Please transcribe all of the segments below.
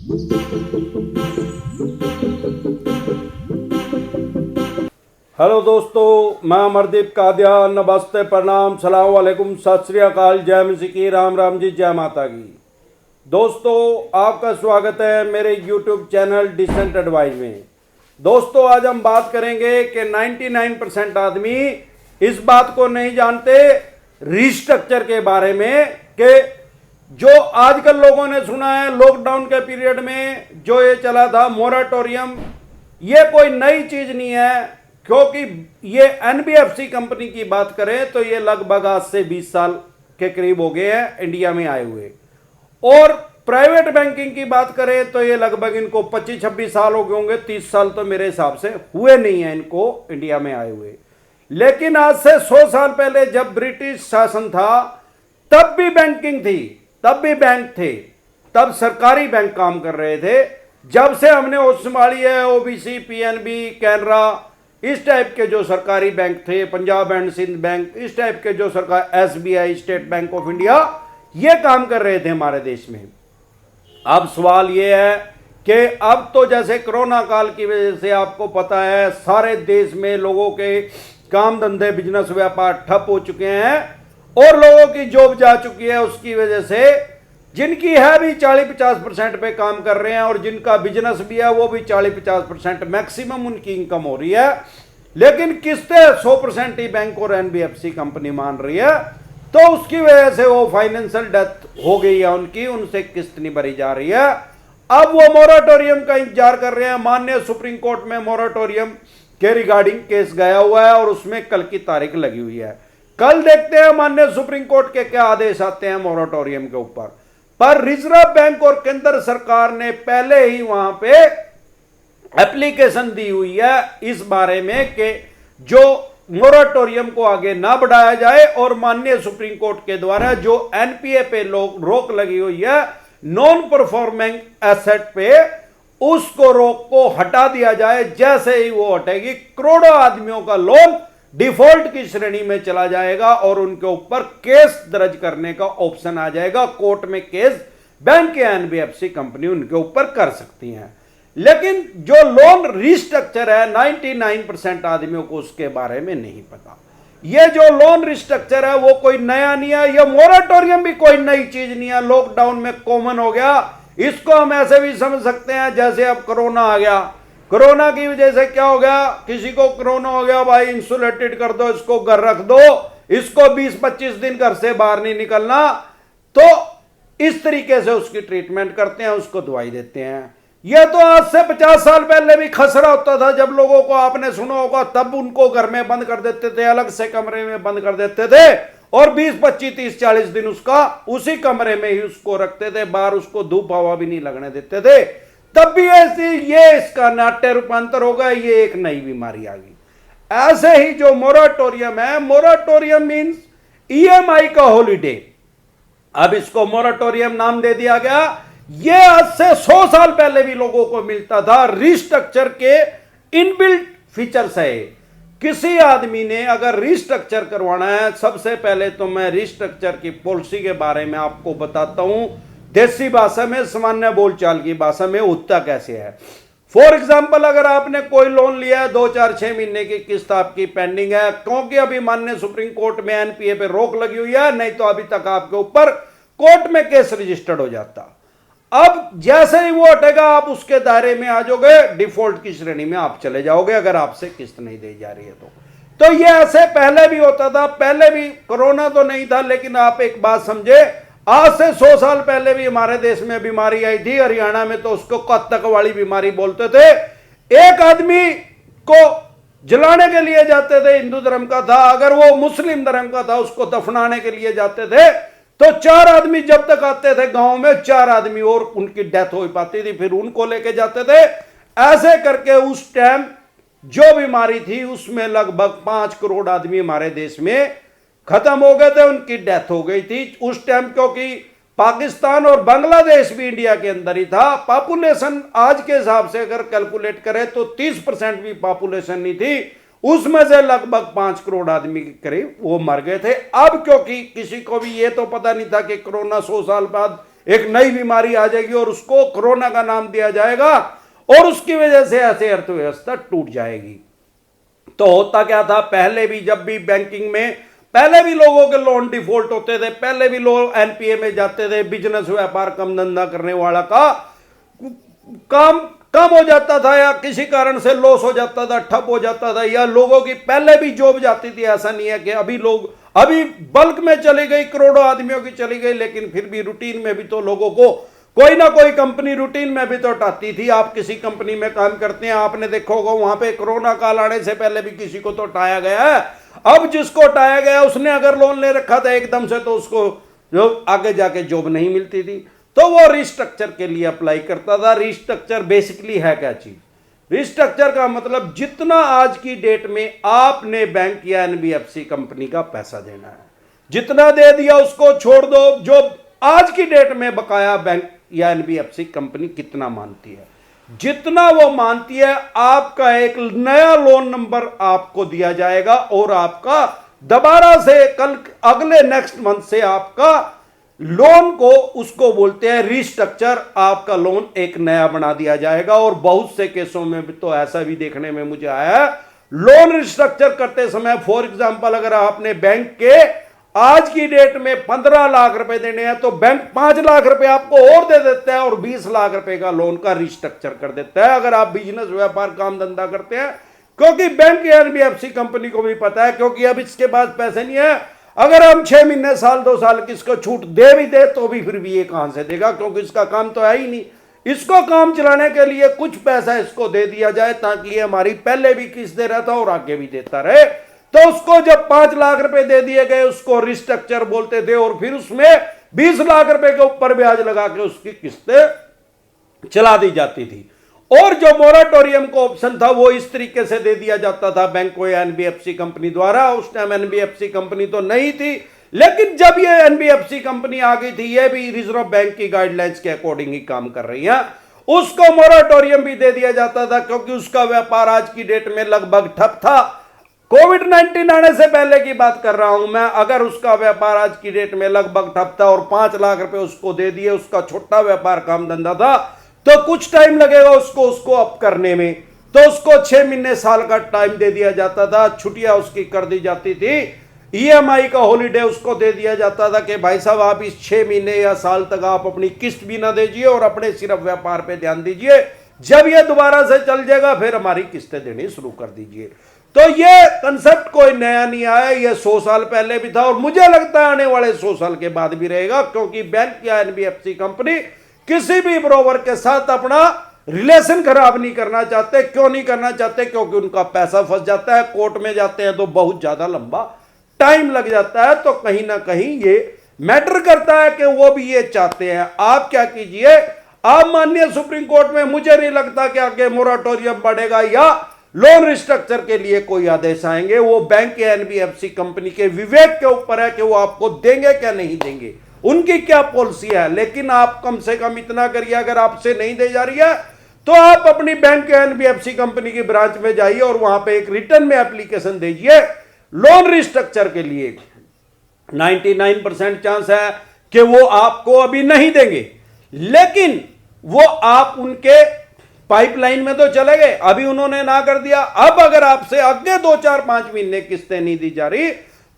Hello दोस्तों, मैं अमरदीप कादिया। नमस्ते, प्रणाम, सलाम वालेकुम, सत श्री अकाल, जय मसीह की, राम राम जी, जय माता की। दोस्तों, आपका स्वागत है मेरे यूट्यूब चैनल डिसेंट एडवाइस में। दोस्तों, आज हम बात करेंगे कि 99% आदमी इस बात को नहीं जानते रिस्ट्रक्चर के बारे में, कि जो आजकल लोगों ने सुना है लॉकडाउन के पीरियड में जो ये चला था मोराटोरियम, ये कोई नई चीज नहीं है। क्योंकि ये एनबीएफसी कंपनी की बात करें तो ये लगभग आज से 20 साल के करीब हो गए हैं इंडिया में आए हुए, और प्राइवेट बैंकिंग की बात करें तो ये लगभग इनको 25-26 साल हो गए होंगे। 30 साल तो मेरे हिसाब से हुए नहीं है इनको इंडिया में आए हुए। लेकिन आज से 100 साल पहले जब ब्रिटिश शासन था तब भी बैंकिंग थी, तब भी बैंक थे, तब सरकारी बैंक काम कर रहे थे। जब से हमने होश संभाली है, ओबीसी, पीएनबी, कैनरा, इस टाइप के जो सरकारी बैंक थे, पंजाब एंड सिंध बैंक, इस टाइप के जो सरकार, SBI, state bank of India, ये काम कर रहे थे हमारे देश में। अब सवाल ये है कि अब तो जैसे कोरोना काल की वजह से आपको पता है सारे देश में लोगों के काम धंधे, बिजनेस, व्यापार ठप हो चुके हैं और लोगों की जॉब जा चुकी है। उसकी वजह से जिनकी है भी 40-50% पे काम कर रहे हैं, और जिनका बिजनेस भी है वो भी 40-50% मैक्सिमम उनकी इनकम हो रही है। लेकिन किस्तें 100% ही बैंक और एनबीएफसी कंपनी मान रही है, तो उसकी वजह से वो फाइनेंशियल डेथ हो गई है उनकी, उनसे किस्त नहीं भरी जा रही है। अब वो मोराटोरियम का इंतजार कर रहे हैं। माननीय सुप्रीम कोर्ट में मोराटोरियम के रिगार्डिंग केस गया हुआ है और उसमें कल की तारीख लगी हुई है। कल देखते हैं माननीय सुप्रीम कोर्ट के क्या आदेश आते हैं मोराटोरियम के ऊपर। पर रिजर्व बैंक और केंद्र सरकार ने पहले ही वहां पे एप्लीकेशन दी हुई है इस बारे में कि जो मोराटोरियम को आगे ना बढ़ाया जाए, और माननीय सुप्रीम कोर्ट के द्वारा जो एनपीए पे रोक लगी हुई है, नॉन परफॉर्मिंग एसेट पे, उसको रोक को हटा दिया जाए। जैसे ही वो हटेगी, करोड़ों आदमियों का लोन डिफॉल्ट की श्रेणी में चला जाएगा और उनके ऊपर केस दर्ज करने का ऑप्शन आ जाएगा। कोर्ट में केस बैंक या एनबीएफसी कंपनी उनके ऊपर कर सकती हैं। लेकिन जो लोन रिस्ट्रक्चर है, 99% आदमियों को उसके बारे में नहीं पता। ये जो लोन रिस्ट्रक्चर है वो कोई नया नहीं है, ये मोराटोरियम भी कोई नई चीज नहीं है, लॉकडाउन में कॉमन हो गया। इसको हम ऐसे भी समझ सकते हैं जैसे अब कोरोना आ गया, कोरोना की वजह से क्या हो गया, किसी को कोरोना हो गया, भाई इंसुलेटेड कर दो, इसको घर रख दो, इसको 20-25 दिन घर से बाहर नहीं निकलना। तो इस तरीके से उसकी ट्रीटमेंट करते हैं, उसको दवाई देते हैं। यह तो आज से 50 साल पहले भी खसरा होता था। जब लोगों को आपने सुना होगा, तब उनको घर में बंद कर देते थे, अलग से कमरे में बंद कर देते थे, और 20-25-30-40 दिन उसका उसी कमरे में ही उसको रखते थे, बाहर उसको धूप हवा भी नहीं लगने देते थे। तब भी ऐसी ये इसका नाट्य रूपांतर होगा, ये एक नई बीमारी आ गई। ऐसे ही जो मोराटोरियम है, मोराटोरियम मींस ईएमआई का हॉलिडे। अब इसको मोराटोरियम नाम दे दिया गया। ये आज से 100 साल पहले भी लोगों को मिलता था। रिस्ट्रक्चर के इनबिल्ट फीचर्स है। किसी आदमी ने अगर रिस्ट्रक्चर करवाना है, सबसे पहले तो मैं रिस्ट्रक्चर की पॉलिसी के बारे में आपको बताता हूं, देसी भाषा में, सामान्य बोलचाल की भाषा में होता कैसे है। फॉर एग्जाम्पल, अगर आपने कोई लोन लिया है, 2-4-6 महीने की किस्त आपकी पेंडिंग है, क्योंकि अभी माननीय सुप्रीम कोर्ट में एनपीए पे रोक लगी हुई है, नहीं तो अभी तक आपके ऊपर कोर्ट में केस रजिस्टर्ड हो जाता। अब जैसे ही वो हटेगा, आप उसके दायरे में आ जाओगे, डिफॉल्ट की श्रेणी में आप चले जाओगे अगर आपसे किस्त नहीं दी जा रही है तो ये ऐसे पहले भी होता था। पहले भी कोरोना तो नहीं था, लेकिन आप एक बात समझे, आज से 100 साल पहले भी हमारे देश में बीमारी आई थी। हरियाणा में तो उसको कत्तक वाली बीमारी बोलते थे। एक आदमी को जलाने के लिए जाते थे, हिंदू धर्म का था, अगर वो मुस्लिम धर्म का था उसको दफनाने के लिए जाते थे, तो 4 आदमी जब तक आते थे गांव में, 4 आदमी और उनकी डेथ हो पाती थी, फिर उनको लेके जाते थे। ऐसे करके उस टाइम जो बीमारी थी उसमें लगभग 5 करोड़ आदमी हमारे देश में खत्म हो गए थे, उनकी डेथ हो गई थी उस टाइम। क्योंकि पाकिस्तान और बांग्लादेश भी इंडिया के अंदर ही था। पॉपुलेशन आज के हिसाब से अगर कैलकुलेट करें तो 30% भी पॉपुलेशन नहीं थी, उसमें से लगभग 5 करोड़ आदमी के करीब वो मर गए थे। अब क्योंकि किसी को भी ये तो पता नहीं था कि कोरोना 100 साल बाद एक नई बीमारी आ जाएगी और उसको कोरोना का नाम दिया जाएगा और उसकी वजह से ऐसे अर्थव्यवस्था टूट जाएगी। तो होता क्या था, पहले भी जब भी बैंकिंग में पहले भी लोगों के लोन डिफॉल्ट होते थे, पहले भी लोग एनपीए में जाते थे, बिजनेस व्यापार कम धंधा करने वाला का काम कम हो जाता था या किसी कारण से लॉस हो जाता था, ठप हो जाता था, या लोगों की पहले भी जॉब जाती थी। ऐसा नहीं है कि अभी बल्क में चली गई, करोड़ों आदमियों की चली गई, लेकिन फिर भी रूटीन में भी तो लोगों को कोई ना कोई कंपनी रूटीन में भी तो हटाती थी। आप किसी कंपनी में काम करते हैं, आपने देखा होगा वहां पे कोरोना काल आने से पहले भी किसी को तो हटाया गया है। अब जिसको हटाया गया उसने अगर लोन ले रखा था एकदम से, तो उसको जो आगे जाके जॉब नहीं मिलती थी, तो वो रिस्ट्रक्चर के लिए अप्लाई करता था। रिस्ट्रक्चर बेसिकली है क्या चीज? रिस्ट्रक्चर का मतलब जितना आज की डेट में आपने बैंक या एनबीएफसी कंपनी का पैसा देना है, जितना दे दिया उसको छोड़ दो। जो आज की डेट में बकाया बैंक या एनबीएफसी कंपनी कितना मानती है, जितना वो मानती है, आपका एक नया लोन नंबर आपको दिया जाएगा और आपका दोबारा से कल अगले नेक्स्ट मंथ से आपका लोन को, उसको बोलते हैं रिस्ट्रक्चर, आपका लोन एक नया बना दिया जाएगा। और बहुत से केसों में भी तो ऐसा भी देखने में मुझे आया है, लोन रिस्ट्रक्चर करते समय फॉर एग्जांपल अगर आपने बैंक के आज की डेट में 15 लाख रुपए देने हैं तो बैंक 5 लाख रुपए आपको और दे देता है और 20 लाख रुपए का लोन का रिस्ट्रक्चर कर देता है अगर आप बिजनेस व्यापार काम धंधा करते हैं। क्योंकि बैंक या एनबीएफसी कंपनी को भी पता है, क्योंकि अब इसके पास पैसे नहीं है, अगर हम 6 महीने साल 2 साल की इसको छूट दे भी दे तो भी फिर भी ये कहां से देगा, क्योंकि इसका काम तो है ही नहीं। इसको काम चलाने के लिए कुछ पैसा इसको दे दिया जाए ताकि ये हमारी पहले भी किस्त दे रहा था और आगे भी देता रहे। तो उसको जब 5 लाख रुपए दे दिए गए उसको रिस्ट्रक्चर बोलते थे और फिर उसमें 20 लाख रुपए के ऊपर ब्याज लगा के उसकी किस्तें चला दी जाती थी। और जो मोराटोरियम का ऑप्शन था वो इस तरीके से दे दिया जाता था बैंक को या एनबीएफसी कंपनी द्वारा। उस टाइम एनबीएफसी कंपनी तो नहीं थी, लेकिन जब ये एनबीएफसी कंपनी आ गई थी, ये भी रिजर्व बैंक की गाइडलाइंस के अकॉर्डिंग ही काम कर रही है, उसको मोराटोरियम भी दे दिया जाता था क्योंकि उसका व्यापार आज की डेट में लगभग ठप था। कोविड-19 आने से पहले की बात कर रहा हूं मैं, अगर उसका व्यापार आज की डेट में लगभग ठप था और 5 लाख रुपए उसको दे दिए, उसका छोटा व्यापार काम धंधा था, तो कुछ टाइम लगेगा उसको अप करने में, तो उसको 6 महीने साल का टाइम दे दिया जाता था, छुट्टियां उसकी कर दी जाती थी, ईएमआई का हॉलीडे उसको दे दिया जाता था कि भाई साहब आप इस 6 महीने या साल तक आप अपनी किस्त भी ना दीजिए और अपने सिर्फ व्यापार पे ध्यान दीजिए, जब ये दोबारा से चल जाएगा फिर हमारी किस्तें देनी शुरू कर दीजिए। तो ये कंसेप्ट कोई नया नहीं आया, ये 100 साल पहले भी था और मुझे लगता है आने वाले 100 साल के बाद भी रहेगा, क्योंकि बैंक या एनबीएफसी कंपनी किसी भी ब्रोकर के साथ अपना रिलेशन खराब नहीं करना चाहते। क्यों नहीं करना चाहते? क्योंकि उनका पैसा फंस जाता है, कोर्ट में जाते हैं तो बहुत ज्यादा लंबा टाइम लग जाता है। तो कहीं ना कहीं ये मैटर करता है कि वो भी ये चाहते हैं। आप क्या कीजिए, आप माननीय सुप्रीम कोर्ट में, मुझे नहीं लगता कि आगे मोराटोरियम बढ़ेगा या लोन रिस्ट्रक्चर के लिए कोई आदेश आएंगे। वो बैंक या एनबीएफसी कंपनी के विवेक के ऊपर है कि वो आपको देंगे क्या नहीं देंगे, उनकी क्या पॉलिसी है। लेकिन आप कम से कम इतना करिए, अगर आपसे नहीं दे जा रही है तो आप अपनी बैंक या एनबीएफसी कंपनी की ब्रांच में जाइए और वहां पे एक रिटर्न में एप्लीकेशन दीजिए लोन रिस्ट्रक्चर के लिए। 99% चांस है कि वो आपको अभी नहीं देंगे, लेकिन वो आप उनके पाइपलाइन में तो चले गए, अभी उन्होंने ना कर दिया। अब अगर आपसे आगे 2, 4, 5 महीने किस्तें नहीं दी जा रही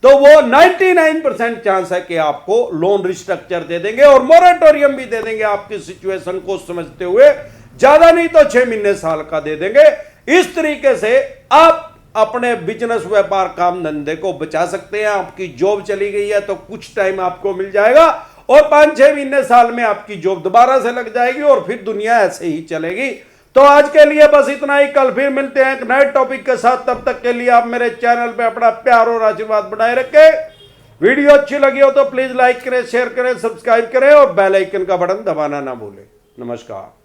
तो वो 99% चांस है कि आपको लोन रिस्ट्रक्चर दे देंगे और मोरेटोरियम भी दे देंगे आपकी सिचुएशन को समझते हुए, ज्यादा नहीं तो 6 महीने साल का दे देंगे। इस तरीके से आप अपने बिजनेस व्यापार काम धंधे को बचा सकते हैं। आपकी जॉब चली गई है तो कुछ टाइम आपको मिल जाएगा और 5-6 महीने साल में आपकी जॉब दोबारा से लग जाएगी और फिर दुनिया ऐसे ही चलेगी। तो आज के लिए बस इतना ही, कल फिर मिलते हैं एक नए टॉपिक के साथ। तब तक के लिए आप मेरे चैनल पे अपना प्यार और आशीर्वाद बनाए रखें। वीडियो अच्छी लगी हो तो प्लीज लाइक करें, शेयर करें, सब्सक्राइब करें और बेल आइकन का बटन दबाना ना भूलें। नमस्कार।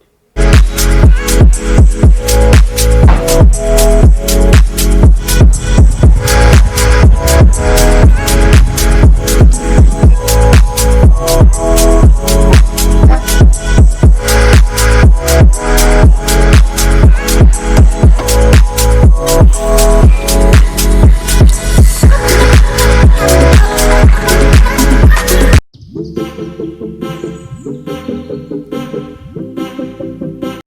Oh